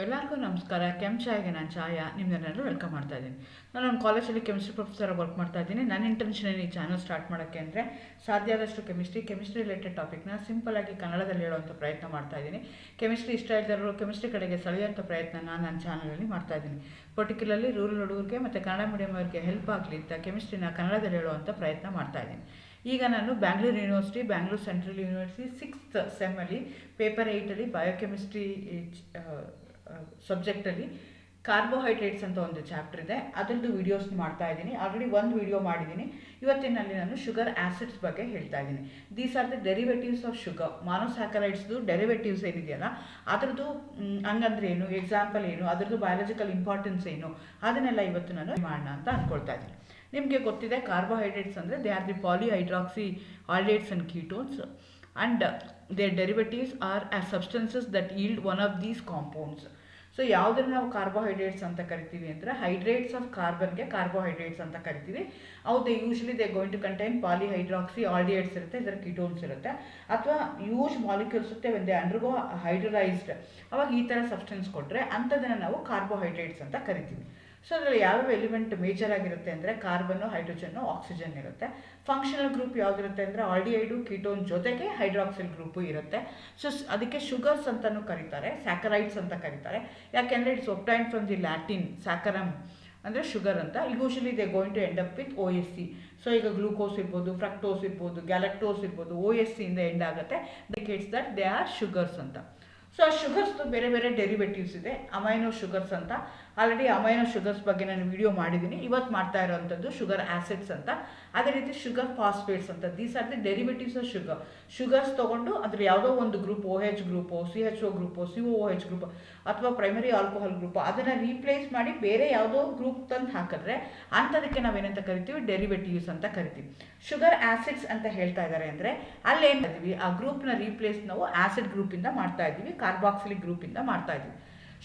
ಎಲ್ಲರಿಗೂ ನಮಸ್ಕಾರ. ಚಾಯ್ಗೆ ನಾನು ಛಾಯಾ ನಿಮ್ಮನ್ನೆಲ್ಲರೂ ವೆಲ್ಕಮ್ ಮಾಡ್ತಾ ಇದ್ದೀನಿ. ನಾನು ಒಂದು ಕಾಲೇಜಲ್ಲಿ ಕೆಮಿಸ್ಟ್ರಿ ಪ್ರೊಫೆಸರ್ ವರ್ಕ್ ಮಾಡ್ತಾ ಇದ್ದೀನಿ. ನನ್ನ ಇಂಟೆನ್ಷನ್ ಈ ಚಾನಲ್ ಸ್ಟಾರ್ಟ್ ಮಾಡೋಕ್ಕೆ ಅಂದರೆ ಸಾಧ್ಯ ಆದಷ್ಟು ಕೆಮಿಸ್ಟ್ರಿ ರಿಲೇಟೆಡ್ ಟಾಪಿಕ್ನ ಸಿಂಪಲಾಗಿ ಕನ್ನಡದಲ್ಲಿ ಹೇಳುವಂಥ ಪ್ರಯತ್ನ ಮಾಡ್ತಾ ಇದ್ದೀನಿ. ಕೆಮಿಸ್ಟ್ರಿ ಇಷ್ಟ ಇದ್ದವರು ಕೆಮಿಸ್ಟ್ರಿ ಕಡೆಗೆ ಸೆಳೆಯುವಂಥ ಪ್ರಯತ್ನ ನನ್ನ ಚಾನಲಲ್ಲಿ ಮಾಡ್ತಾ ಇದ್ದೀನಿ. ಪರ್ಟಿಕ್ಯುಲರ್ಲಿ ರೂರಲ್ ಹುಡುಗರಿಗೆ ಮತ್ತು ಕನ್ನಡ ಮೀಡಿಯಂ ಅವರಿಗೆ ಹೆಲ್ಪ್ ಆಗಲಿ ಅಂತ ಕೆಮಿಸ್ಟ್ರಿನ ಕನ್ನಡದಲ್ಲಿ ಹೇಳುವಂಥ ಪ್ರಯತ್ನ ಮಾಡ್ತಾ ಇದ್ದೀನಿ. ಈಗ ನಾನು Bangalore university, Bangalore central university 6th ಸೆಮ್ಮಲ್ಲಿ ಪೇಪರ್ 8ಅಲ್ಲಿ ಬಯೋಕೆಮಿಸ್ಟ್ರಿ ಸಬ್ಜೆಕ್ಟಲ್ಲಿ ಕಾರ್ಬೋಹೈಡ್ರೇಟ್ಸ್ ಅಂತ ಒಂದು ಚಾಪ್ಟರ್ ಇದೆ. ಅದರದ್ದು ವೀಡಿಯೋಸ್ ಮಾಡ್ತಾ ಇದ್ದೀನಿ. ಆಲ್ರೆಡಿ ಒಂದು ವೀಡಿಯೋ ಮಾಡಿದ್ದೀನಿ. ಇವತ್ತಿನಲ್ಲಿ ನಾನು ಶುಗರ್ ಆ್ಯಸಿಡ್ಸ್ ಬಗ್ಗೆ ಹೇಳ್ತಾ ಇದ್ದೀನಿ. These are the derivatives of sugar. ಮಾನೋಸ್ಯಾಕರೈಡ್ಸ್ದು ಡೆರಿವೇಟಿವ್ಸ್ ಏನಿದೆಯಲ್ಲ ಅದರದ್ದು ಹಂಗಂದ್ರೆ ಏನು, ಎಕ್ಸಾಂಪಲ್ ಏನು, ಅದರದ್ದು ಬಯಾಲಜಿಕಲ್ ಇಂಪಾರ್ಟೆನ್ಸ್ ಏನು, ಅದನ್ನೆಲ್ಲ ಇವತ್ತು ನಾನು ಮಾಡೋಣ ಅಂತ ಅಂದ್ಕೊಳ್ತಾ ಇದ್ದೀನಿ. ನಿಮಗೆ ಗೊತ್ತಿದೆ ಕಾರ್ಬೋಹೈಡ್ರೇಟ್ಸ್ ಅಂದರೆ they are the polyhydroxy aldehydes and ketones and their derivatives are as substances that yield one of these compounds. So ಯಾವುದನ್ನು ನಾವು ಕಾರ್ಬೋಹೈಡ್ರೇಟ್ಸ್ ಅಂತ ಕರಿತೀವಿ ಅಂದರೆ ಹೈಡ್ರೇಟ್ಸ್ ಆಫ್ ಕಾರ್ಬನ್ಗೆ ಕಾರ್ಬೋಹೈಡ್ರೇಟ್ಸ್ ಅಂತ ಕರಿತೀವಿ. They usually they going to contain polyhydroxy aldehydes ಇರುತ್ತೆ, ಇದರ ketones ಇರುತ್ತೆ, ಅಥವಾ ಯೂಶ್ ಮಾಲಿಕ್ಯೂಲ್ಸ್ ಇರುತ್ತೆ. ವೆನ್ ದೇ ಅಂಡರ್ಗೋ ಹೈಡ್ರಲೈಸ್ಡ್ ಅವಾಗ ಈ ಥರ ಸಬ್ಸ್ಟೆನ್ಸ್ ಕೊಟ್ಟರೆ ಅಂಥದ್ದನ್ನು ನಾವು ಕಾರ್ಬೋಹೈಡ್ರೇಟ್ಸ್ ಅಂತ ಕರಿತೀವಿ. ಸೊ ಅದರಲ್ಲಿ ಯಾವ್ಯಾವ ಎಲಿಮೆಂಟ್ ಮೇಜರ್ ಆಗಿರುತ್ತೆ ಅಂದರೆ ಕಾರ್ಬನ್ನು, ಹೈಡ್ರೋಜನ್ನು, ಆಕ್ಸಿಜನ್ ಇರುತ್ತೆ. ಫಂಕ್ಷನಲ್ ಗ್ರೂಪ್ ಯಾವುದಿರುತ್ತೆ ಅಂದರೆ ಆಲ್ಡಿಹೈಡು, ಕೀಟೋನ್ ಜೊತೆಗೆ ಹೈಡ್ರಾಕ್ಸಿಲ್ ಗ್ರೂಪು ಇರುತ್ತೆ. ಸೊ ಅದಕ್ಕೆ ಶುಗರ್ಸ್ ಅಂತಲೂ ಕರೀತಾರೆ, ಸ್ಯಾಕರೈಡ್ಸ್ ಅಂತ ಕರೀತಾರೆ. ಯಾಕೆಂದರೆ it's obtained from the Latin saccharum ಅಂದರೆ ಶುಗರ್ ಅಂತ. Usually they going to end up with OSC. So ಈಗ ಗ್ಲೂಕೋಸ್ ಇರ್ಬೋದು, ಫ್ರಕ್ಟೋಸ್ ಇರ್ಬೋದು, ಗ್ಯಾಲಕ್ಟೋಸ್ ಇರ್ಬೋದು, OSCಯಿಂದ ಎಂಡ್ ಆಗುತ್ತೆ. Indicates that they are sugars ಅಂತ. ಸೊ ಆ ಶುಗರ್ಸ್ದು ಬೇರೆ ಬೇರೆ ಡೆರಿವೇಟಿವ್ಸ್ ಇದೆ. ಅಮೈನೋ ಶುಗರ್ಸ್ ಅಂತ, ಆಲ್ರೆಡಿ ಅಮೈನೋ ಶುಗರ್ಸ್ ಬಗ್ಗೆ ನಾನು ವಿಡಿಯೋ ಮಾಡಿದ್ದೀನಿ. ಇವತ್ತು ಮಾಡ್ತಾ ಇರೋವಂಥದ್ದು ಶುಗರ್ ಆ್ಯಸಿಡ್ಸ್ ಅಂತ. ಅದೇ ರೀತಿ ಶುಗರ್ ಫಾಸ್ಫೇಟ್ಸ್ ಅಂತ. These are the derivatives of sugar. Sugars ತೊಗೊಂಡು ಅದ್ರ ಯಾವುದೋ ಒಂದು group, OH group, CHO group, COOH group ಅಥವಾ ಪ್ರೈಮರಿ ಆಲ್ಕೋಹಾಲ್ ಗ್ರೂಪು ಅದನ್ನು ರೀಪ್ಲೇಸ್ ಮಾಡಿ ಬೇರೆ ಯಾವುದೋ ಗ್ರೂಪ್ ತಂದು ಹಾಕಿದ್ರೆ ಅಂಥದಕ್ಕೆ ನಾವೇನಂತ ಕರಿತೀವಿ, ಡೆರಿವೇಟಿವ್ಸ್ ಅಂತ ಕರಿತೀವಿ. ಶುಗರ್ ಆ್ಯಸಿಡ್ಸ್ ಅಂತ ಹೇಳ್ತಾ ಇದ್ದಾರೆ ಅಂದರೆ ಅಲ್ಲೇನು ಇದ್ದೀವಿ, ಆ ಗ್ರೂಪ್ನ ರೀಪ್ಲೇಸ್ ನಾವು ಆ್ಯಸಿಡ್ ಗ್ರೂಪಿಂದ ಮಾಡ್ತಾ ಇದ್ದೀವಿ, ಕಾರ್ಬಾಕ್ಸಿಲಿಕ್ ಗ್ರೂಪಿಂದ ಮಾಡ್ತಾ ಇದ್ದೀವಿ.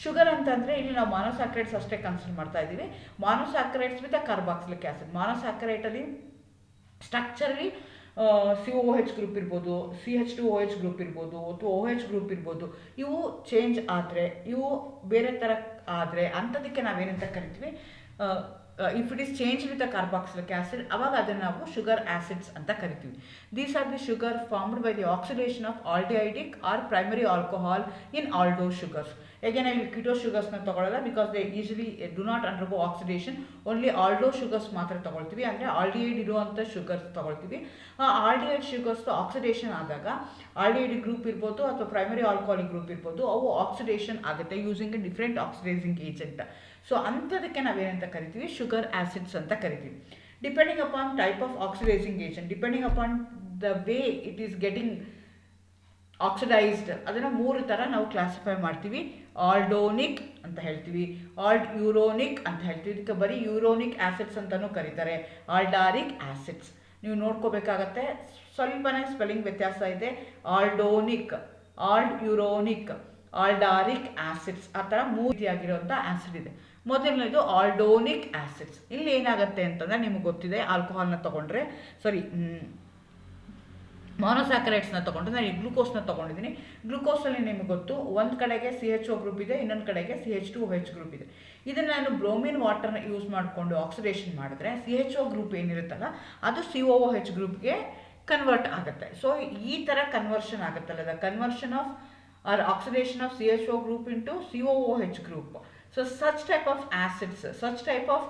ಶುಗರ್ ಅಂತಂದರೆ ಇಲ್ಲಿ ನಾವು ಮಾನೋಸ್ಯಾಕರೈಡ್ಸ್ ಅಷ್ಟೇ ಕನ್ಸಿಡರ್ ಮಾಡ್ತಾ ಇದ್ದೀವಿ. Monosaccharides with carboxylic acid. ಮಾನೋಸ್ಯಾಕರೈಟಲ್ಲಿ ಸ್ಟ್ರಕ್ಚರಲಿ COOH ಗ್ರೂಪ್ ಇರ್ಬೋದು, CH2OH ಗ್ರೂಪ್ ಇರ್ಬೋದು, ಅಥವಾ OH ಗ್ರೂಪ್ ಇರ್ಬೋದು. ಇವು ಚೇಂಜ್ ಆದರೆ, ಇವು ಬೇರೆ ಥರ ಆದರೆ ಅಂಥದಕ್ಕೆ ನಾವೇನಂತ ಕರಿತೀವಿ, if it is change with a carboxylic acid ಅವಾಗ ಅದನ್ನು ನಾವು ಶುಗರ್ ಆ್ಯಸಿಡ್ಸ್ ಅಂತ ಕರಿತೀವಿ. These are the sugar formed by the oxidation of aldehydic or primary alcohol in aldo sugars. ಹೇಗೆ ನಾವು ಇಲ್ಲಿ ಕೀಟೋ ಶುಗರ್ಸ್ನ ತೊಗೊಳ್ಳಲ್ಲ, because they usually do not undergo oxidation. Only aldo sugars ಮಾತ್ರ ತೊಗೊಳ್ತೀವಿ, ಅಂದರೆ ಆಲ್ಡಿಹೈಡ್ ಇರುವಂಥ ಶುಗರ್ಸ್ ತೊಗೊಳ್ತೀವಿ. ಆ ಆಲ್ಡಿಹೈಡ್ ಶುಗರ್ಸ್ ಆಕ್ಸಿಡೇಷನ್ ಆದಾಗ ಆಲ್ಡಿಹೈಡ್ ಗ್ರೂಪ್ ಇರ್ಬೋದು ಅಥವಾ ಪ್ರೈಮರಿ ಆಲ್ಕೋಹಾಲಿಕ್ ಗ್ರೂಪ್ ಇರ್ಬೋದು, ಅವು ಆಕ್ಸಿಡೇಷನ್ ಆಗುತ್ತೆ using a different oxidizing agent. So ಅಂಥದಕ್ಕೆ ನಾವೇನಂತ ಕರಿತೀವಿ, ಶುಗರ್ ಆ್ಯಸಿಡ್ಸ್ ಅಂತ ಕರಿತೀವಿ. Depending upon type of oxidizing agent, depending upon the way it is getting oxidized, ಅದನ್ನು 3 ಥರ ನಾವು ಕ್ಲಾಸಿಫೈ ಮಾಡ್ತೀವಿ. ಆಲ್ಡೋನಿಕ್ ಅಂತ ಹೇಳ್ತೀವಿ, ಆಲ್ಡ್ ಯೂರೋನಿಕ್ ಅಂತ ಹೇಳ್ತೀವಿ, ಇದಕ್ಕೆ ಬರೀ ಯೂರೋನಿಕ್ ಆ್ಯಸಿಡ್ಸ್ ಅಂತಲೂ ಕರೀತಾರೆ, ಆಲ್ಡಾರಿಕ್ ಆ್ಯಸಿಡ್ಸ್. ನೀವು ನೋಡ್ಕೋಬೇಕಾಗತ್ತೆ, ಸ್ವಲ್ಪನೇ ಸ್ಪೆಲ್ಲಿಂಗ್ ವ್ಯತ್ಯಾಸ ಇದೆ. ಆಲ್ಡೋನಿಕ್, ಆಲ್ಡ್ ಯೂರೋನಿಕ್, ಆಲ್ಡಾರಿಕ್ ಆ್ಯಸಿಡ್ಸ್, ಆ ಥರ 3 ರೀತಿಯಾಗಿರುವಂಥ ಆ್ಯಸಿಡ್ ಇದೆ. ಮೊದಲನೇದು ಆಲ್ಡೋನಿಕ್ ಆ್ಯಸಿಡ್ಸ್. ಇಲ್ಲಿ ಏನಾಗುತ್ತೆ ಅಂತಂದರೆ ನಿಮಗೆ ಗೊತ್ತಿದೆ, ಆಲ್ಕೋಹಾಲ್ನ ತೊಗೊಂಡ್ರೆ ಮಾನೋಸ್ಯಾಕರೈಡ್ಸ್ನ ತೊಗೊಂಡು ನಾನು ಈ ಗ್ಲೂಕೋಸ್ನ ತೊಗೊಂಡಿದ್ದೀನಿ. ಗ್ಲೂಕೋಸಲ್ಲಿ ನಿಮಗೆ ಗೊತ್ತು, ಒಂದು ಕಡೆಗೆ CHO ಗ್ರೂಪ್ ಇದೆ, ಇನ್ನೊಂದು ಕಡೆಗೆ CH2OH ಗ್ರೂಪ್ ಇದೆ. ಇದನ್ನು ನಾನು ಬ್ರೋಮಿನ್ ವಾಟರ್ನ ಯೂಸ್ ಮಾಡಿಕೊಂಡು ಆಕ್ಸಿಡೇಷನ್ ಮಾಡಿದ್ರೆ CHO ಗ್ರೂಪ್ ಏನಿರುತ್ತಲ್ಲ ಅದು COOH ಗ್ರೂಪ್ಗೆ ಕನ್ವರ್ಟ್ ಆಗುತ್ತೆ. ಸೊ ಈ ಥರ ಕನ್ವರ್ಷನ್ ಆಗುತ್ತಲ್ಲ, the conversion of or oxidation of CHO group into COOH group. So such type of acids, such type of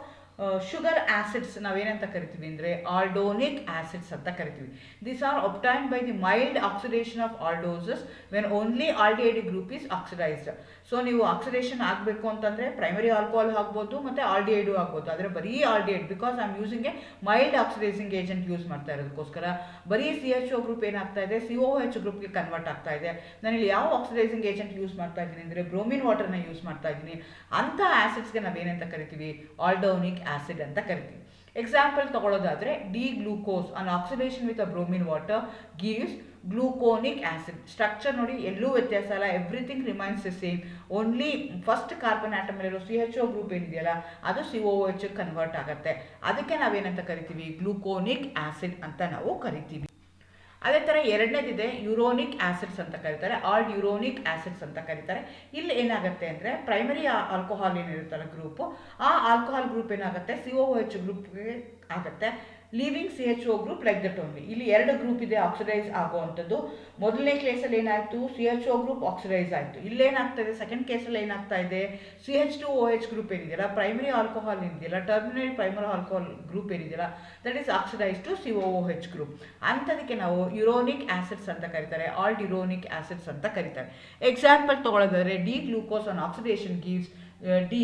sugar acids ನಾವೇನಂತ ಕರಿತೀವಿ ಅಂದರೆ ಆಲ್ಡೋನಿಕ್ ಆ್ಯಸಿಡ್ಸ್ ಅಂತ ಕರಿತೀವಿ. These are obtained by the mild oxidation of aldoses when only aldehyde group is oxidized. So ನೀವು oxidation ಆಗಬೇಕು ಅಂತಂದರೆ primary alcohol ಆಗ್ಬೋದು ಮತ್ತು ಆಲ್ಡಿಹೈಡು ಆಗ್ಬೋದು, ಆದರೆ ಬರೀ aldehyde, because I am using A mild oxidising agent use ಮಾಡ್ತಾ ಇರೋದಕ್ಕೋಸ್ಕರ ಬರೀ CHO ಗ್ರೂಪ್ ಏನಾಗ್ತಾ ಇದೆ, COOH ಗ್ರೂಪ್ಗೆ ಕನ್ವರ್ಟ್ ಆಗ್ತಾ ಇದೆ. ನಾನಿಲ್ಲಿ ಯಾವ ಆಕ್ಸಿಡೈಸಿಂಗ್ ಏಜೆಂಟ್ ಯೂಸ್ ಮಾಡ್ತಾ ಇದ್ದೀನಿ ಅಂದರೆ ಬ್ರೋಮಿನ್ ವಾಟರ್ನ ಯೂಸ್ ಮಾಡ್ತಾ ಇದ್ದೀನಿ. ಅಂಥ ಆ್ಯಸಿಡ್ಸ್ಗೆ ನಾವೇನಂತ ಕರಿತೀವಿ, ಆಲ್ಡೋನಿಕ್ ಆ್ಯಸಿಡ್ ಅಂತ ಕರಿತೀವಿ. ಎಕ್ಸಾಂಪಲ್ ತಗೊಳ್ಳೋದಾದರೆ D glucose on oxidation with a bromine water gives gluconic acid. Structure ನೋಡಿ, ಎಲ್ಲೂ ವ್ಯತ್ಯಾಸ ಇಲ್ಲ, everything remains the same. Only first carbon ಆಟಮಲ್ಲಿರೋ CHO ಗ್ರೂಪ್ ಏನಿದೆಯಲ್ಲ ಅದು COOH ಕನ್ವರ್ಟ್ ಆಗುತ್ತೆ. ಅದಕ್ಕೆ ನಾವೇನಂತ ಕರಿತೀವಿ, ಗ್ಲೂಕೋನಿಕ್ ಆ್ಯಸಿಡ್ ಅಂತ ನಾವು ಕರಿತೀವಿ. ಅದೇ ಥರ ಎರಡನೇದಿದೆ ಯುರೋನಿಕ್ ಆಸಿಡ್ಸ್ ಅಂತ ಕರೀತಾರೆ, ಆಲ್ಡ್ ಯುರೋನಿಕ್ ಆಸಿಡ್ಸ್ ಅಂತ ಕರೀತಾರೆ. ಇಲ್ಲಿ ಏನಾಗುತ್ತೆ ಅಂದರೆ ಪ್ರೈಮರಿ ಆಲ್ಕೋಹಾಲ್ ಏನಿರುತ್ತಲ್ಲ ಗ್ರೂಪು, ಆ ಆಲ್ಕೋಹಾಲ್ ಗ್ರೂಪ್ ಏನಾಗುತ್ತೆ COOH ಗ್ರೂಪ್ಗೆ ಆಗುತ್ತೆ, leaving CHO group like that only. ಇಲ್ಲಿ ಎರಡು ಗ್ರೂಪ್ ಇದೆ ಆಕ್ಸಿಡೈಸ್ ಆಗುವಂಥದ್ದು. ಮೊದಲನೇ ಕೇಸಲ್ಲಿ ಏನಾಯಿತು, CHO ಗ್ರೂಪ್ ಆಕ್ಸಿಡೈಸ್ ಆಯಿತು. ಇಲ್ಲೇನಾಗ್ತಾಯಿದೆ, ಸೆಕೆಂಡ್ ಕೇಸಲ್ಲಿ ಏನಾಗ್ತಾ ಇದೆ, CH2OH ಗ್ರೂಪ್ ಏನಿದೆಯಲ್ಲ, ಪ್ರೈಮರಿ ಆಲ್ಕೋಹಾಲ್ ಏನಿದೆಯಲ್ಲ, ಟರ್ಮಿನಲ್ ಪ್ರೈಮರಿ ಆಲ್ಕೋಹಾಲ್ ಗ್ರೂಪ್ ಏನಿದೆಯಲ್ಲ, that is oxidise to COOH group. ಅಂಥದಕ್ಕೆ ನಾವು ಯುರೋನಿಕ್ ಆಸಿಡ್ಸ್ ಅಂತ ಕರೀತಾರೆ, ಆಲ್ಡ್ ಯುರೋನಿಕ್ ಆಸಿಡ್ಸ್ ಅಂತ ಕರೀತಾರೆ. ಎಕ್ಸಾಂಪಲ್ ತೊಗೊಳೋದಾದ್ರೆ D glucose on oxidation gives D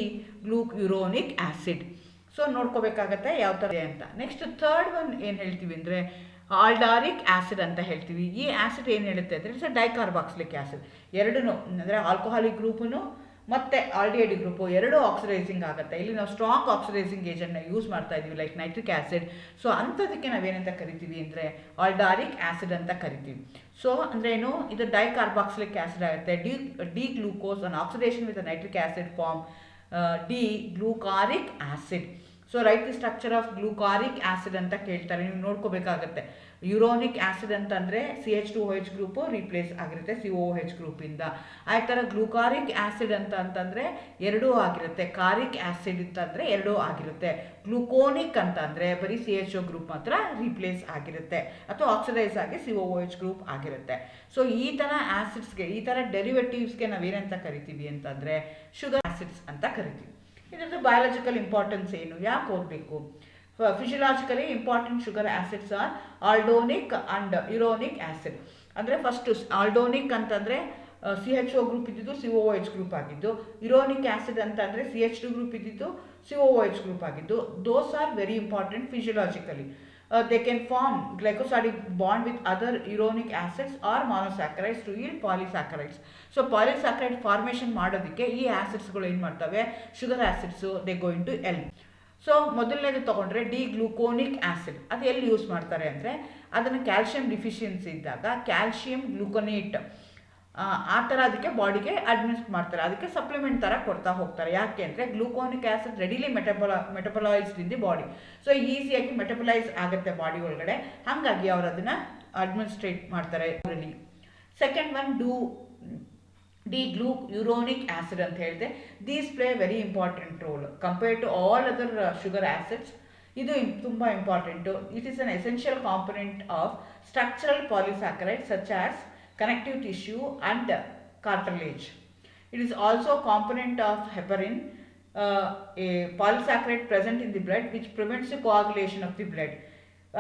uronic acid. So ನೋಡ್ಕೋಬೇಕಾಗತ್ತೆ ಯಾವ ಥರ ಇದೆ ಅಂತ. ನೆಕ್ಸ್ಟ್ ಥರ್ಡ್ ಒನ್ ಏನು ಹೇಳ್ತೀವಿ ಅಂದರೆ ಆಲ್ಡಾರಿಕ್ ಆ್ಯಸಿಡ್ ಅಂತ ಹೇಳ್ತೀವಿ. ಈ ಆ್ಯಸಿಡ್ ಏನು ಹೇಳುತ್ತೆ ಅಂದರೆ ಇಟ್ಸ್ ಡೈಕಾರ್ಬಾಕ್ಸಿಲಿಕ್ ಆ್ಯಸಿಡ್. ಎರಡೂ ಅಂದರೆ ಆಲ್ಕೋಹಾಲಿಕ್ ಗ್ರೂಪು ಮತ್ತು ಆಲ್ಡಿಹೈಡ್ ಗ್ರೂಪು ಎರಡೂ ಆಕ್ಸಿಡೈಸಿಂಗ್ ಆಗುತ್ತೆ. ಇಲ್ಲಿ ನಾವು ಸ್ಟ್ರಾಂಗ್ ಆಕ್ಸಿಡೈಸಿಂಗ್ ಏಜೆಂಟ್ನ ಯೂಸ್ ಮಾಡ್ತಾ ಇದ್ದೀವಿ ಲೈಕ್ ನೈಟ್ರಿಕ್ ಆ್ಯಸಿಡ್. ಸೊ ಅಂಥದಕ್ಕೆ ನಾವೇನಂತ ಕರಿತೀವಿ ಅಂದರೆ ಆಲ್ಡಾರಿಕ್ ಆ್ಯಸಿಡ್ ಅಂತ ಕರಿತೀವಿ. ಸೊ ಅಂದರೆ ಏನು, ಇದು ಡೈಕಾರ್ಬಾಕ್ಸಿಲಿಕ್ ಆ್ಯಸಿಡ್ ಆಗುತ್ತೆ. D glucose on oxidation with nitric acid form D glucaric acid. So write the structure of glucaric acid ಅಂತ ಕೇಳ್ತಾರೆ, ನೀವು ನೋಡ್ಕೋಬೇಕಾಗತ್ತೆ. ಯುರೋನಿಕ್ ಆ್ಯಸಿಡ್ ಅಂತಂದರೆ CH2OH ಗ್ರೂಪು ರೀಪ್ಲೇಸ್ ಆಗಿರುತ್ತೆ COOH ಗ್ರೂಪಿಂದ. ಆ ಥರ ಗ್ಲೂಕಾರಿಕ್ ಆ್ಯಸಿಡ್ ಅಂತಂದರೆ ಎರಡೂ ಆಗಿರುತ್ತೆ. ಕಾರಿಕ್ ಆ್ಯಸಿಡ್ ಅಂತಂದರೆ ಎರಡೂ ಆಗಿರುತ್ತೆ. ಗ್ಲೂಕೋನಿಕ್ ಅಂತಂದರೆ ಬರೀ CHO ಗ್ರೂಪ್ ಮಾತ್ರ ರೀಪ್ಲೇಸ್ ಆಗಿರುತ್ತೆ ಅಥವಾ ಆಕ್ಸಿಡೈಸ್ ಆಗಿ COOH ಗ್ರೂಪ್ ಆಗಿರುತ್ತೆ. ಸೊ ಈ ಥರ ಆ್ಯಸಿಡ್ಸ್ಗೆ, ಈ ಥರ ಡೆರಿವೇಟಿವ್ಸ್ಗೆ ನಾವೇನಂತ ಕರಿತೀವಿ ಅಂತಂದರೆ ಶುಗರ್ ಆ್ಯಸಿಡ್ಸ್ ಅಂತ ಕರಿತೀವಿ. ಇದರದ್ದು ಬಯಾಲಜಿಕಲ್ ಇಂಪಾರ್ಟೆನ್ಸ್ ಏನು, ಯಾಕೆ ಓದಬೇಕು? Physiologically important sugar acids are aldonic and uronic acid. ಅಂದರೆ ಫಸ್ಟು ಆಲ್ಡೋನಿಕ್ ಅಂತಂದರೆ CHO ಗ್ರೂಪ್ ಇದ್ದಿದ್ದು COOH ಗ್ರೂಪ್ ಆಗಿದ್ದು, ಯುರೋನಿಕ್ ಆ್ಯಸಿಡ್ ಅಂತಂದರೆ CH2 ಗ್ರೂಪ್ ಇದ್ದಿದ್ದು COOH ಗ್ರೂಪ್ ಆಗಿದ್ದು. Those are very important physiologically. They can form glycosidic bond with other uronic acids or monosaccharides to yield polysaccharides. So polysaccharide formation ಮಾಡೋದಕ್ಕೆ ಈ ಆ್ಯಸಿಡ್ಸ್ಗಳು ಏನು ಮಾಡ್ತವೆ, sugar acids, they going to help. So ಮೊದಲನೇದು ತೊಗೊಂಡ್ರೆ D ಗ್ಲೂಕೋನಿಕ್ acid. ಅದು ಎಲ್ಲಿ use ಮಾಡ್ತಾರೆ ಅಂದರೆ ಅದನ್ನು ಕ್ಯಾಲ್ಶಿಯಂ ಡಿಫಿಷಿಯನ್ಸಿ ಇದ್ದಾಗ ಕ್ಯಾಲ್ಶಿಯಂ ಗ್ಲೂಕೋನೇಟ್ ಆ ಥರ ಅದಕ್ಕೆ ಬಾಡಿಗೆ ಅಡ್ಮಿನಿಸ್ಟ್ ಮಾಡ್ತಾರೆ, ಅದಕ್ಕೆ ಸಪ್ಲಿಮೆಂಟ್ ಥರ ಕೊಡ್ತಾ ಹೋಗ್ತಾರೆ. ಯಾಕೆ ಅಂದರೆ gluconic acid readily metabolised in the body. So ಈಸಿಯಾಗಿ ಮೆಟಬಲೈಸ್ ಆಗುತ್ತೆ ಬಾಡಿ ಒಳಗಡೆ, ಹಾಗಾಗಿ ಅವರು ಅದನ್ನು ಅಡ್ಮಿನಿಸ್ಟ್ರೇಟ್ ಮಾಡ್ತಾರೆ ಅವರಲ್ಲಿ. ಸೆಕೆಂಡ್ ಒನ್ ಯುರೋನಿಕ್ ಆ್ಯಸಿಡ್ ಅಂತ ಹೇಳಿದೆ. These play very important role compared to all other sugar acids. ಇದು ತುಂಬ important. It is an essential component of structural polysaccharide such as connective tissue and cartilage. It is also a component of heparin, a polysaccharide present in the blood which prevents the coagulation of the blood.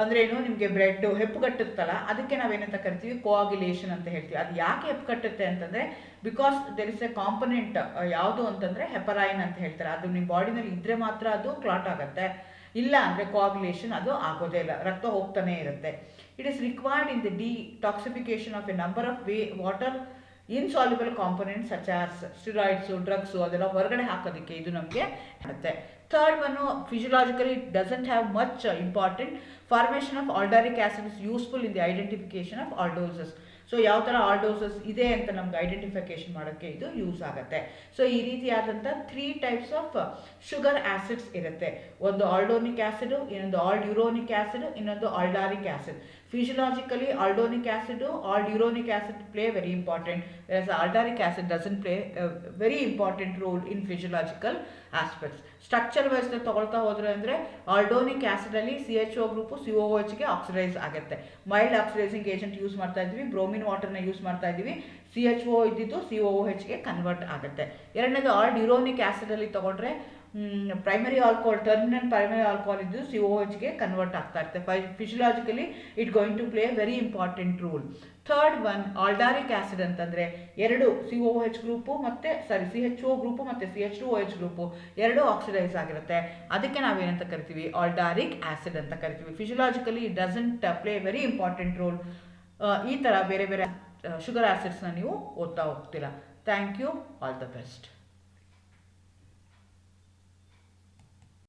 ಅಂದರೆ ಏನು, ನಿಮಗೆ blood ಹೆಪ್ಪುಗಟ್ಟುತ್ತಲ್ಲ, ಅದಕ್ಕೆ ನಾವೇನಂತ ಕರಿತೀವಿ, ಕೋಆಗ್ಯುಲೇಷನ್ ಅಂತ ಹೇಳ್ತೀವಿ. ಅದು ಯಾಕೆ ಹೆಪ್ಪುಗಟ್ಟುತ್ತೆ ಅಂತಂದರೆ because there is A component ಯಾವುದು ಅಂತಂದರೆ ಹೆಪರೈನ್ ಅಂತ ಹೇಳ್ತಾರೆ. ಅದು ನಿಮ್ಮ ಬಾಡಿನಲ್ಲಿ ಇದ್ದರೆ ಮಾತ್ರ ಅದು ಕ್ಲಾಟ್ ಆಗುತ್ತೆ, ಇಲ್ಲ ಅಂದರೆ ಕೋಆಗ್ಯುಲೇಷನ್ ಅದು ಆಗೋದೇ ಇಲ್ಲ, ರಕ್ತ ಹೋಗ್ತಾನೆ ಇರುತ್ತೆ. It is required in the detoxification of a number of water insoluble components such as steroids, drugs ಅದೆಲ್ಲ ಹೊರಗಡೆ ಹಾಕೋದಕ್ಕೆ ಇದು ನಮಗೆ ಆಗುತ್ತೆ. Third one physiologically doesn't have much important. Formation of aldaric acid is useful in the identification of aldoses. So ಯಾವ ಥರ ಆಲ್ಡೋಸಸ್ ಇದೆ ಅಂತ ನಮ್ಗೆ ಐಡೆಂಟಿಫಿಕೇಶನ್ ಮಾಡೋಕ್ಕೆ ಇದು ಯೂಸ್ ಆಗುತ್ತೆ. ಸೊ ಈ ರೀತಿಯಾದಂಥ 3 ಟೈಪ್ಸ್ ಆಫ್ ಶುಗರ್ ಆ್ಯಸಿಡ್ಸ್ ಇರುತ್ತೆ. ಒಂದು ಆಲ್ಡೋನಿಕ್ ಆ್ಯಸಿಡು, ಇನ್ನೊಂದು ಆಲ್ಡ್ ಯುರೋನಿಕ್ ಆ್ಯಸಿಡು, ಇನ್ನೊಂದು ಆಲ್ಡಾರಿಕ್ acid. Physiologically, aldonic acid or alduronic acid play very important, whereas aldaric acid doesn't play a very important role in physiological aspects. Structure wise ತಗೊಳ್ತಾ ಹೋದ್ರೆ ಅಂದರೆ ಆಲ್ಡೋನಿಕ್ ಆ್ಯಸಿಡಲ್ಲಿ CHO group COOHಗೆ oxidise ಆಗುತ್ತೆ. Mild oxidising agent use ಮಾಡ್ತಾ ಇದ್ದೀವಿ, bromine ವಾಟರ್ನ use ಮಾಡ್ತಾ ಇದ್ದೀವಿ, CHO ಇದ್ದಿದ್ದು COOHಗೆ ಕನ್ವರ್ಟ್ ಆಗುತ್ತೆ. ಎರಡನೇದು ಆಲ್ಡ್ ಯುರೋನಿಕ್ ಆ್ಯಸಿಡಲ್ಲಿ ತೊಗೊಂಡ್ರೆ primary alcohol, terminal primary alcohol ಇದ್ದು COOHಗೆ ಕನ್ವರ್ಟ್ ಆಗ್ತಾ ಇರುತ್ತೆ. Physiologically it going to play very important role. Third one aldaric acid ಅಂತಂದರೆ ಎರಡು COOH ಗ್ರೂಪು ಮತ್ತು CHO ಗ್ರೂಪು ಮತ್ತು CH2OH ಗ್ರೂಪು ಎರಡೂ ಆಕ್ಸಿಡೈಸ್ ಆಗಿರುತ್ತೆ. ಅದಕ್ಕೆ ನಾವೇನಂತ ಕರಿತೀವಿ, ಆಲ್ಡಾರಿಕ್ ಆ್ಯಸಿಡ್ ಅಂತ ಕರಿತೀವಿ. Physiologically it doesn't play very important role. ಈ ಥರ ಬೇರೆ ಬೇರೆ ಶುಗರ್ ಆ್ಯಸಿಡ್ಸ್ನ ನೀವು ಓದ್ತಾ ಹೋಗ್ತೀರಾ. Thank you, all the best.